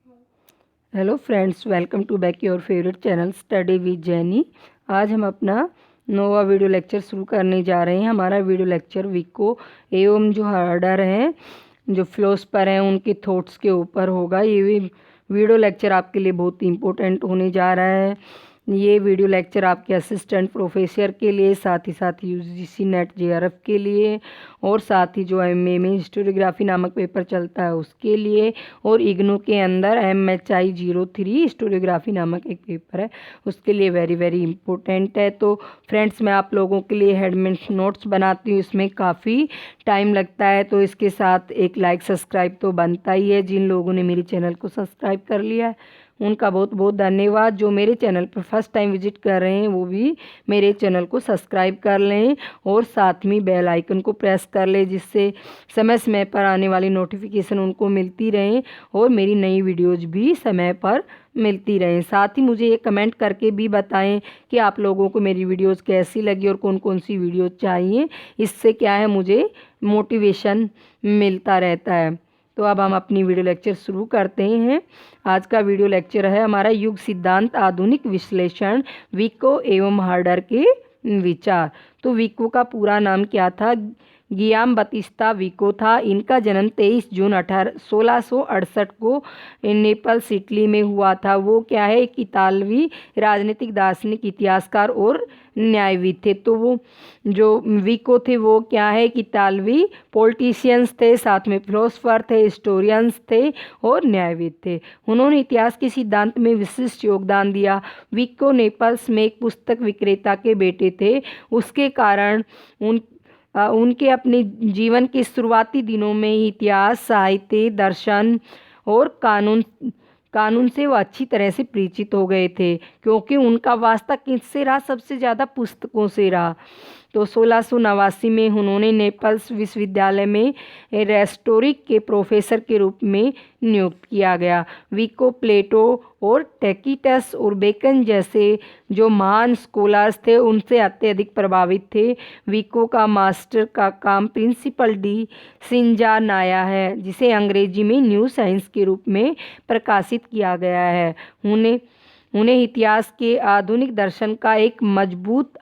Hello friends, welcome to back your favourite channel study with Jaini. आज हम अपना नोवा video lecture शुरू करने जा रहे हैं। हमारा वीडियो लेक्चर विको एवं जो हार्डर हैं, जो फिलोसफर हैं, उनके थॉट्स के ऊपर होगा। ये वीडियो लेक्चर आपके लिए बहुत इंपॉर्टेंट होने जा रहा है। ये वीडियो लेक्चर आपके असिस्टेंट प्रोफेसर के लिए, साथ ही साथ यूजीसी नेट जेआरएफ के लिए, और साथ ही जो एमए में हिस्टोरियोग्राफी नामक पेपर चलता है उसके लिए, और इग्नू के अंदर MHI 03 हिस्टोरियोग्राफी नामक एक पेपर है, उसके लिए वेरी वेरी इंपॉर्टेंट है। तो फ्रेंड्स, मैं आप लोगों के लिए हेडमेंट नोट्स बनाती हूँ, इसमें काफ़ी टाइम लगता है, तो इसके साथ एक लाइक सब्सक्राइब तो बनता ही है। जिन लोगों ने मेरे चैनल को सब्सक्राइब कर लिया है उनका बहुत बहुत धन्यवाद। जो मेरे चैनल पर फर्स्ट टाइम विजिट कर रहे हैं वो भी मेरे चैनल को सब्सक्राइब कर लें, और साथ में बेल आइकन को प्रेस कर लें, जिससे समय समय पर आने वाली नोटिफिकेशन उनको मिलती रहें और मेरी नई वीडियोज़ भी समय पर मिलती रहें। साथ ही मुझे ये कमेंट करके भी बताएं कि आप लोगों को मेरी वीडियोज़ कैसी लगी और कौन कौन सी वीडियो चाहिए। इससे क्या है, मुझे मोटिवेशन मिलता रहता है। तो अब हम अपनी वीडियो लेक्चर शुरू करते हैं। आज का वीडियो लेक्चर है हमारा युग सिद्धांत आधुनिक विश्लेषण, विको एवं हार्डर के विचार। तो विको का पूरा नाम क्या था? गियाम बतिस्ता विको था। इनका जन्म 23 जून 1668 को नेपल्स इटली में हुआ था। वो क्या है, एक इतालवी राजनीतिक दार्शनिक, इतिहासकार और न्यायविद थे। तो वो जो विको थे वो क्या है, कि इतालवी पॉलिटिशियंस थे, साथ में फिलोसफर थे, हिस्टोरियंस थे और न्यायविद थे। उन्होंने इतिहास के सिद्धांत में विशिष्ट योगदान दिया। विको नेपल्स में एक पुस्तक विक्रेता के बेटे थे। उसके कारण उनके अपने जीवन के शुरुआती दिनों में ही इतिहास, साहित्य, दर्शन और कानून से वो अच्छी तरह से परिचित हो गए थे, क्योंकि उनका वास्ता किससे रहा? सबसे ज़्यादा पुस्तकों से रहा। तो 1689 में उन्होंने नेपल्स विश्वविद्यालय में रेस्टोरिक के प्रोफेसर के रूप में नियुक्त किया गया। विको प्लेटो और टैकिटस और बेकन जैसे जो महान स्कॉलर्स थे उनसे अत्यधिक प्रभावित थे। विको का मास्टर का काम प्रिंसिपल डी सिंजानाया है, जिसे अंग्रेजी में न्यू साइंस के रूप में प्रकाशित किया गया है। उन्हें उन्हें इतिहास के आधुनिक दर्शन का एक मजबूत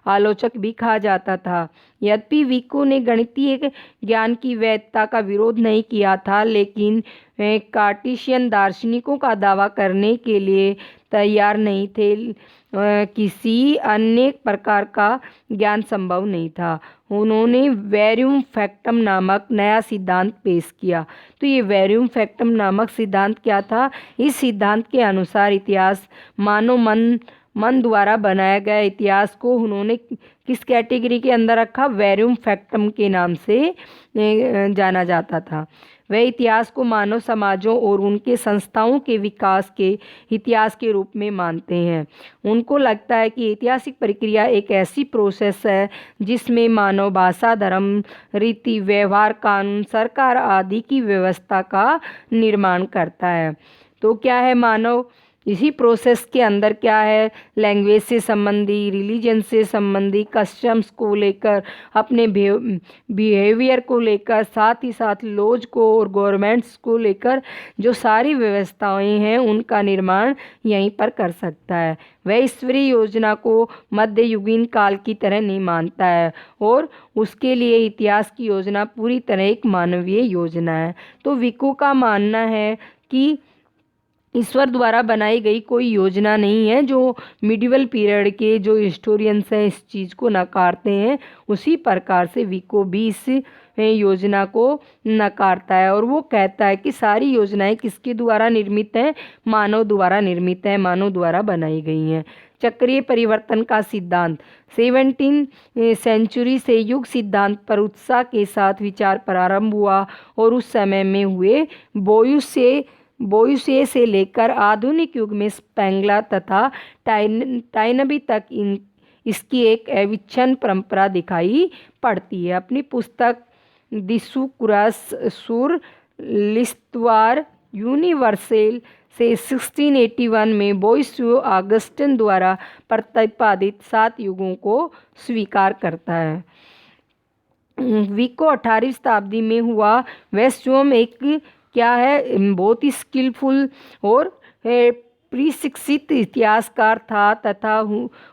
आलोचक भी कहा जाता था। यद्यपि विको ने गणितीय ज्ञान की वैधता का विरोध नहीं किया था, लेकिन कार्टेशियन दार्शनिकों का दावा करने के लिए तैयार नहीं थे। किसी अन्य प्रकार का ज्ञान संभव नहीं था। उन्होंने वेरियम फैक्टम नामक नया सिद्धांत पेश किया। तो ये वेरियम फैक्टम नामक सिद्धांत क्या था? इस सिद्धांत के अनुसार इतिहास मानव मन द्वारा बनाया गया इतिहास को उन्होंने किस कैटेगरी के अंदर रखा? वेरियम फैक्टम के नाम से जाना जाता था। वह इतिहास को मानव समाजों और उनके संस्थाओं के विकास के इतिहास के रूप में मानते हैं। उनको लगता है कि ऐतिहासिक प्रक्रिया एक ऐसी प्रोसेस है जिसमें मानव भाषा, धर्म, रीति, व्यवहार, कानून, सरकार आदि की व्यवस्था का निर्माण करता है। तो क्या है, मानव इसी प्रोसेस के अंदर क्या है, लैंग्वेज से संबंधी, रिलीजन से संबंधी, कस्टम्स को लेकर, अपने बिहेवियर को लेकर, साथ ही साथ लॉज को और गवर्नमेंट्स को लेकर जो सारी व्यवस्थाएं हैं उनका निर्माण यहीं पर कर सकता है। वह ईश्वरीय योजना को मध्ययुगीन काल की तरह नहीं मानता है, और उसके लिए इतिहास की योजना पूरी तरह एक मानवीय योजना है। तो विको का मानना है कि ईश्वर द्वारा बनाई गई कोई योजना नहीं है। जो मिडिवल पीरियड के जो हिस्टोरियंस हैं इस चीज़ को नकारते हैं, उसी प्रकार से विको भी इस योजना को नकारता है, और वो कहता है कि सारी योजनाएं किसके द्वारा निर्मित हैं? मानव द्वारा निर्मित है, मानव द्वारा बनाई गई हैं। चक्रीय परिवर्तन का सिद्धांत 17वीं सेंचुरी से युग सिद्धांत पर उत्साह के साथ विचार प्रारंभ हुआ, और उस समय में हुए बोयुसे से लेकर आधुनिक युग में स्पेंगला तथा टाइनबी तक इसकी एक अविच्छिन्न परंपरा दिखाई पड़ती है। अपनी पुस्तक दिसुकुरास सुर लिस्त्वार यूनिवर्सल से 1681 में बोइस्यू ऑगस्टिन द्वारा प्रतिपादित 7 युगों को स्वीकार करता है। विको 18वीं शताब्दी में हुआ। वह स्वयं एक क्या है, बहुत ही स्किलफुल और प्रशिक्षित इतिहासकार था तथा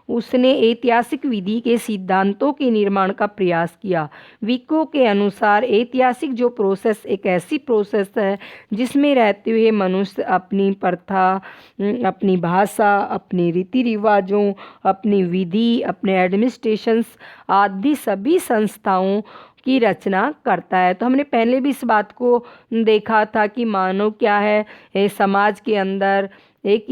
उसने ऐतिहासिक विधि के सिद्धांतों के निर्माण का प्रयास किया। विको के अनुसार ऐतिहासिक जो प्रोसेस एक ऐसी प्रोसेस है जिसमें रहते हुए मनुष्य अपनी प्रथा, अपनी भाषा, अपने रीति रिवाजों, अपनी विधि, अपने एडमिनिस्ट्रेशंस आदि सभी संस्थाओं की रचना करता है। तो हमने पहले भी इस बात को देखा था कि मानव क्या है, समाज के अंदर एक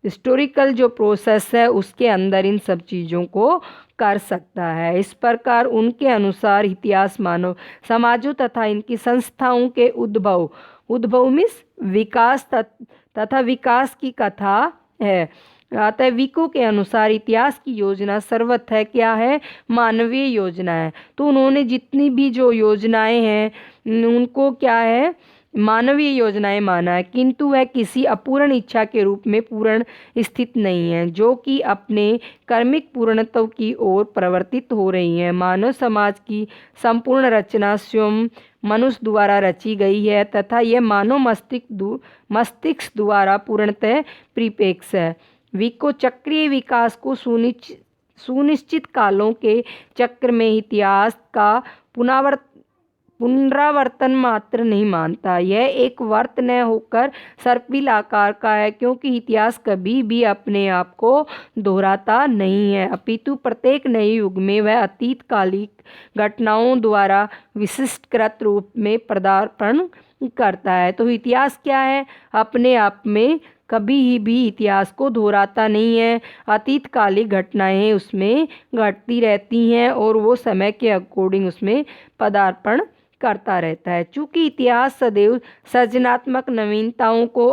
हिस्टोरिकल जो प्रोसेस है उसके अंदर इन सब चीज़ों को कर सकता है। इस प्रकार उनके अनुसार इतिहास मानव समाजों तथा इनकी संस्थाओं के उद्भव मीन्स विकास तथा विकास की कथा है। अतः विको के अनुसार इतिहास की योजना सर्वथा क्या है, मानवीय योजना है। तो उन्होंने जितनी भी जो योजनाएं हैं उनको क्या है, मानवीय योजनाएं माना है, किंतु वह किसी अपूर्ण इच्छा के रूप में पूर्ण स्थित नहीं है जो कि अपने कर्मिक पूर्णत्व की ओर परिवर्तित हो रही है। मानव समाज की संपूर्ण रचना स्वयं मनुष्य द्वारा रची गई है तथा यह मानव मस्तिष्क द्वारा पूर्णतः परिपेक्ष है। विको चक्रीय विकास को सुनिश्चित कालों के चक्र में इतिहास का पुनरावर्तन मात्र नहीं मानता। यह एक वर्त न होकर सर्पिल आकार का है, क्योंकि इतिहास कभी भी अपने आप को दोहराता नहीं है, अपितु प्रत्येक नए युग में वह अतीतकालिक घटनाओं द्वारा विशिष्टकृत रूप में पदार्पण करता है। तो इतिहास क्या है, अपने आप में कभी भी इतिहास को दोहराता नहीं है। अतीतकालिक घटनाएं उसमें घटती रहती हैं और वो समय के अकॉर्डिंग उसमें पदार्पण करता रहता है। चूँकि इतिहास सदैव सृजनात्मक नवीनताओं को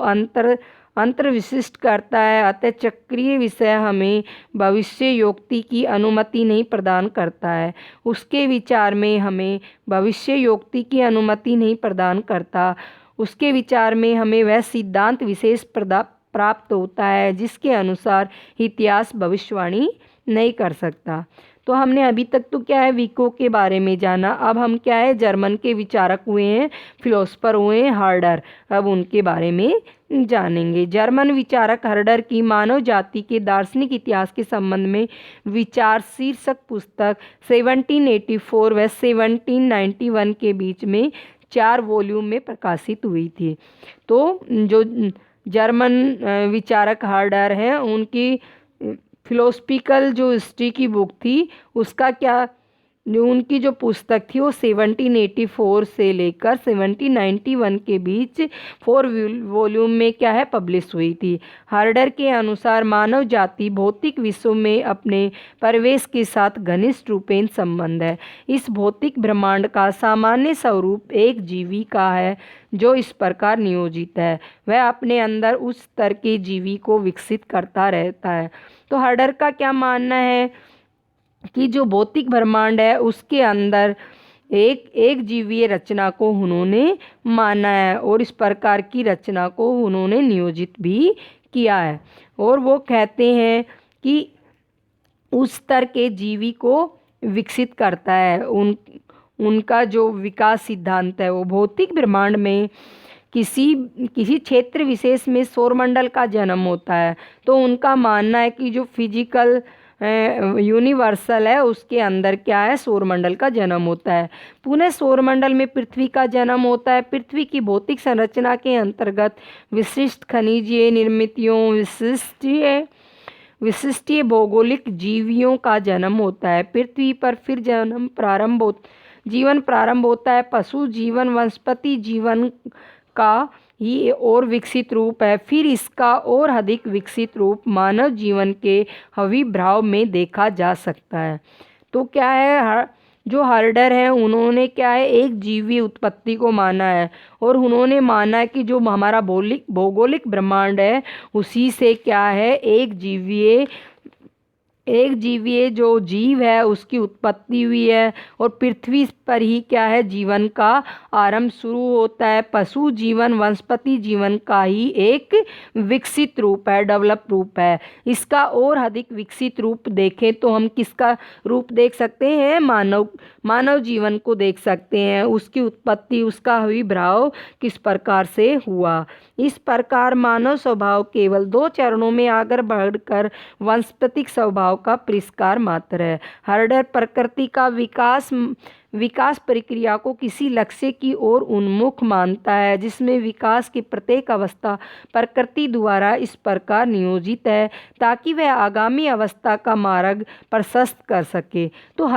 अंतर्विशिष्ट करता है, अतः चक्रीय विषय हमें भविष्योक्ति की अनुमति नहीं प्रदान करता है। उसके विचार में हमें भविष्योक्ति की अनुमति नहीं प्रदान करता। उसके विचार में हमें वह सिद्धांत विशेष प्राप्त होता है जिसके अनुसार इतिहास भविष्यवाणी नहीं कर सकता। तो हमने अभी तक तो क्या है, विको के बारे में जाना। अब हम क्या है, जर्मन के विचारक हुए हैं, फिलोसफर हुए हैं हर्डर, अब उनके बारे में जानेंगे। जर्मन विचारक हर्डर की मानव जाति के दार्शनिक इतिहास के संबंध में विचार शीर्षक पुस्तक 1784 व 1791 के बीच में 4 वॉल्यूम में प्रकाशित हुई थी। तो जो जर्मन विचारक हर्डर हैं उनकी फिलोसफिकल जो हिस्ट्री की बुक थी उसका क्या, उनकी जो पुस्तक थी वो 1784 से लेकर 1791 के बीच 4 वॉल्यूम में क्या है पब्लिश हुई थी। हर्डर के अनुसार मानव जाति भौतिक विश्व में अपने परिवेश के साथ घनिष्ठ रूपेण संबंध है। इस भौतिक ब्रह्मांड का सामान्य स्वरूप एक जीवी का है जो इस प्रकार नियोजित है, वह अपने अंदर उस स्तर के जीवी को विकसित करता रहता है। तो हर्डर का क्या मानना है कि जो भौतिक ब्रह्मांड है उसके अंदर एक जीवीय रचना को उन्होंने माना है और इस प्रकार की रचना को उन्होंने नियोजित भी किया है। और वो कहते हैं कि उस स्तर के जीवी को विकसित करता है। उनका जो विकास सिद्धांत है वो भौतिक ब्रह्मांड में किसी क्षेत्र विशेष में सौरमंडल का जन्म होता है। तो उनका मानना है कि जो फिजिकल यूनिवर्सल है उसके अंदर क्या है, सौरमंडल का जन्म होता है। पुनः सौरमंडल में पृथ्वी का जन्म होता है। पृथ्वी की भौतिक संरचना के अंतर्गत विशिष्ट खनिजीय निर्मितियों, विशिष्टीय भौगोलिक जीवियों का जन्म होता है। पृथ्वी पर फिर जीवन प्रारंभ होता है। पशु जीवन वनस्पति जीवन का ही और विकसित रूप है। फिर इसका और अधिक विकसित रूप मानव जीवन के आविर्भाव में देखा जा सकता है। तो क्या है, जो हर्डर हैं उन्होंने क्या है, एक जीवी उत्पत्ति को माना है और उन्होंने माना है कि जो हमारा भौगोलिक ब्रह्मांड है उसी से क्या है, एक जीवीय एक जीवीय जो जीव है उसकी उत्पत्ति हुई है और पृथ्वी पर ही क्या है जीवन का आरंभ शुरू होता है। पशु जीवन वनस्पति जीवन का ही एक विकसित रूप है, डेवलप रूप है। इसका और अधिक विकसित रूप देखें तो हम किसका रूप देख सकते हैं? मानव जीवन को देख सकते हैं। उसकी उत्पत्ति, उसका आविर्भाव किस प्रकार से हुआ। इस प्रकार मानव स्वभाव केवल 2 चरणों में आगे बढ़कर वानस्पतिक स्वभाव का परिष्कार मात्र है। हर्डर प्रकृति का विकास प्रक्रिया को किसी लक्ष्य की ओर उन्मुख मानता है जिसमें विकास की प्रत्येक अवस्था प्रकृति द्वारा इस प्रकार नियोजित है ताकि वह आगामी अवस्था का मार्ग प्रशस्त कर सके। तो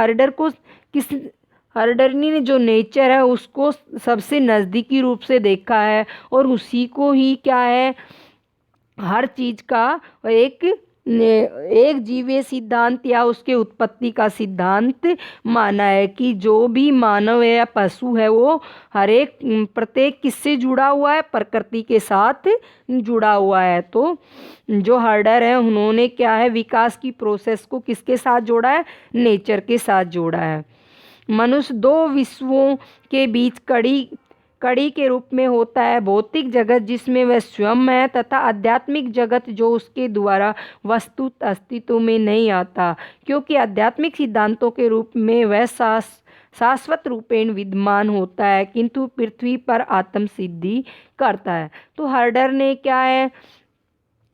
हर्डर ने जो नेचर है उसको सबसे नज़दीकी रूप से देखा है और उसी को ही क्या है हर चीज़ का एक जीवीय सिद्धांत या उसके उत्पत्ति का सिद्धांत माना है कि जो भी मानव है या पशु है वो प्रत्येक किससे जुड़ा हुआ है? प्रकृति के साथ जुड़ा हुआ है। तो जो हर्डर है उन्होंने क्या है विकास की प्रोसेस को किसके साथ जोड़ा है? नेचर के साथ जोड़ा है। मनुष्य 2 विश्वों के बीच कड़ी के रूप में होता है, भौतिक जगत जिसमें वह स्वयं है तथा आध्यात्मिक जगत जो उसके द्वारा वस्तुत अस्तित्व में नहीं आता, क्योंकि आध्यात्मिक सिद्धांतों के रूप में वह शाश्वत रूपेण विद्यमान होता है किंतु पृथ्वी पर आत्म सिद्धि करता है। तो हर्डर ने क्या है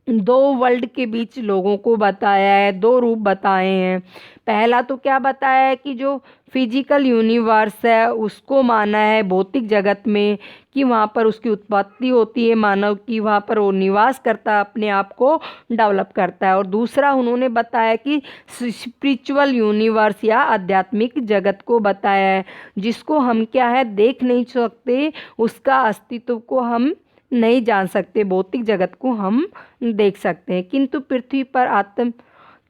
2 वर्ल्ड के बीच लोगों को बताया है, 2 रूप बताए हैं। पहला तो क्या बताया है कि जो फिजिकल यूनिवर्स है उसको माना है भौतिक जगत में कि वहाँ पर उसकी उत्पत्ति होती है मानव की, वहाँ पर वो निवास करता है, अपने आप को डेवलप करता है। और दूसरा उन्होंने बताया कि स्पिरिचुअल यूनिवर्स या आध्यात्मिक जगत को बताया है जिसको हम क्या है देख नहीं सकते, उसका अस्तित्व को हम नहीं जान सकते, भौतिक जगत को हम देख सकते हैं किंतु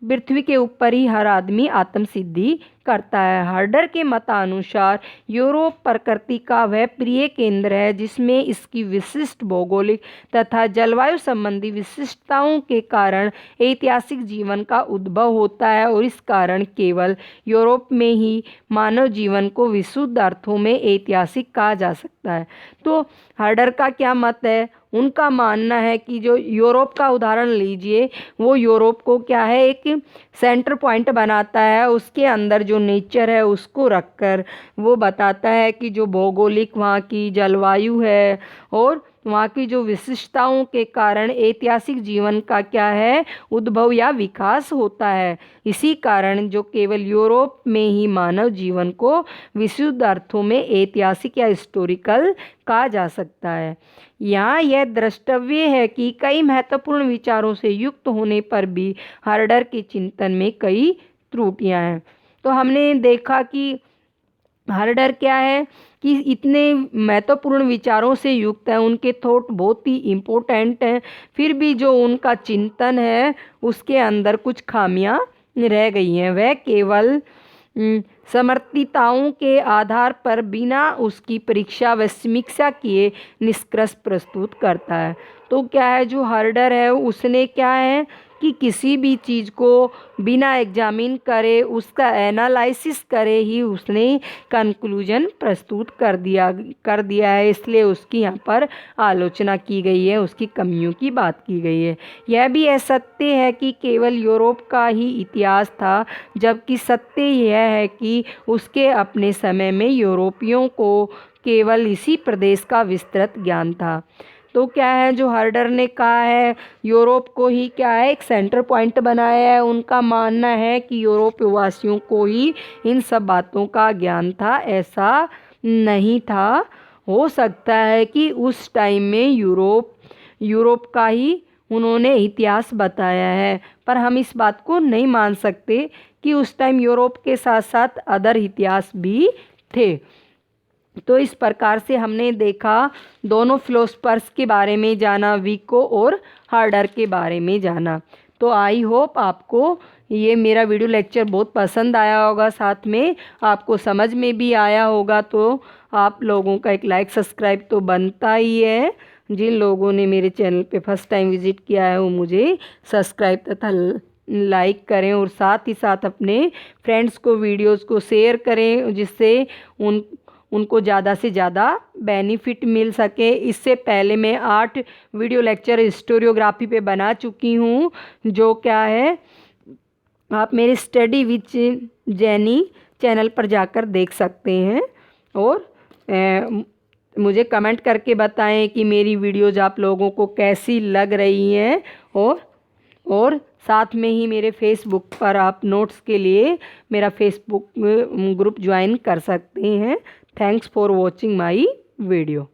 पृथ्वी के ऊपर ही हर आदमी आत्म सिद्धि करता है। हर्डर के मतानुसार यूरोप प्रकृति का वह प्रिय केंद्र है जिसमें इसकी विशिष्ट भौगोलिक तथा जलवायु संबंधी विशिष्टताओं के कारण ऐतिहासिक जीवन का उद्भव होता है और इस कारण केवल यूरोप में ही मानव जीवन को विशुद्ध अर्थों में ऐतिहासिक कहा जा सकता है। तो हर्डर का क्या मत है? उनका मानना है कि जो यूरोप का उदाहरण लीजिए, वो यूरोप को क्या है एक सेंटर पॉइंट बनाता है, उसके अंदर जो नेचर है उसको रखकर वो बताता है कि जो भौगोलिक वहाँ की जलवायु है और वहाँ की जो विशिष्टताओं के कारण ऐतिहासिक जीवन का क्या है उद्भव या विकास होता है। इसी कारण जो केवल यूरोप में ही मानव जीवन को विशुद्ध अर्थों में ऐतिहासिक या हिस्टोरिकल कहा जा सकता है। यहाँ यह द्रष्टव्य है कि कई महत्वपूर्ण विचारों से युक्त होने पर भी हर्डर के चिंतन में कई त्रुटियाँ हैं। तो हमने देखा कि हर्डर क्या है कि इतने महत्वपूर्ण विचारों से युक्त है, उनके थॉट बहुत ही इम्पोर्टेंट हैं, फिर भी जो उनका चिंतन है उसके अंदर कुछ खामियां रह गई हैं। वह केवल समर्थिताओं के आधार पर बिना उसकी परीक्षा व समीक्षा किए निष्कर्ष प्रस्तुत करता है। तो क्या है जो हर्डर है उसने क्या है कि किसी भी चीज़ को बिना एग्जामिन करे उसका एनालिसिस करे ही उसने कंक्लूजन प्रस्तुत कर दिया है, इसलिए उसकी यहाँ पर आलोचना की गई है, उसकी कमियों की बात की गई है। यह भी सत्य है कि केवल यूरोप का ही इतिहास था, जबकि सत्य यह है कि उसके अपने समय में यूरोपियों को केवल इसी प्रदेश का विस्तृत ज्ञान था। तो क्या है जो हर्डर ने कहा है यूरोप को ही क्या है एक सेंटर पॉइंट बनाया है। उनका मानना है कि यूरोप वासियों को ही इन सब बातों का ज्ञान था, ऐसा नहीं था। हो सकता है कि उस टाइम में यूरोप का ही उन्होंने इतिहास बताया है, पर हम इस बात को नहीं मान सकते कि उस टाइम यूरोप के साथ साथ अदर इतिहास भी थे। तो इस प्रकार से हमने देखा दोनों फिलोसफर्स के बारे में जाना, विको और हर्डर के बारे में जाना। तो आई होप आपको ये मेरा वीडियो लेक्चर बहुत पसंद आया होगा, साथ में आपको समझ में भी आया होगा। तो आप लोगों का एक लाइक सब्सक्राइब तो बनता ही है। जिन लोगों ने मेरे चैनल पे फर्स्ट टाइम विज़िट किया है वो मुझे सब्सक्राइब तथा लाइक करें और साथ ही साथ अपने फ्रेंड्स को वीडियोस को शेयर करें, जिससे उनको ज़्यादा से ज़्यादा बेनिफिट मिल सके। इससे पहले मैं 8 वीडियो लेक्चर हिस्टोरियोग्राफी पे बना चुकी हूँ, जो क्या है आप मेरे स्टडी विद जैनी चैनल पर जाकर देख सकते हैं। और मुझे कमेंट करके बताएं कि मेरी वीडियोज़ आप लोगों को कैसी लग रही हैं। और साथ में ही मेरे फेसबुक पर आप नोट्स के लिए मेरा फेसबुक ग्रुप ज्वाइन कर सकते हैं। Thanks for watching my video.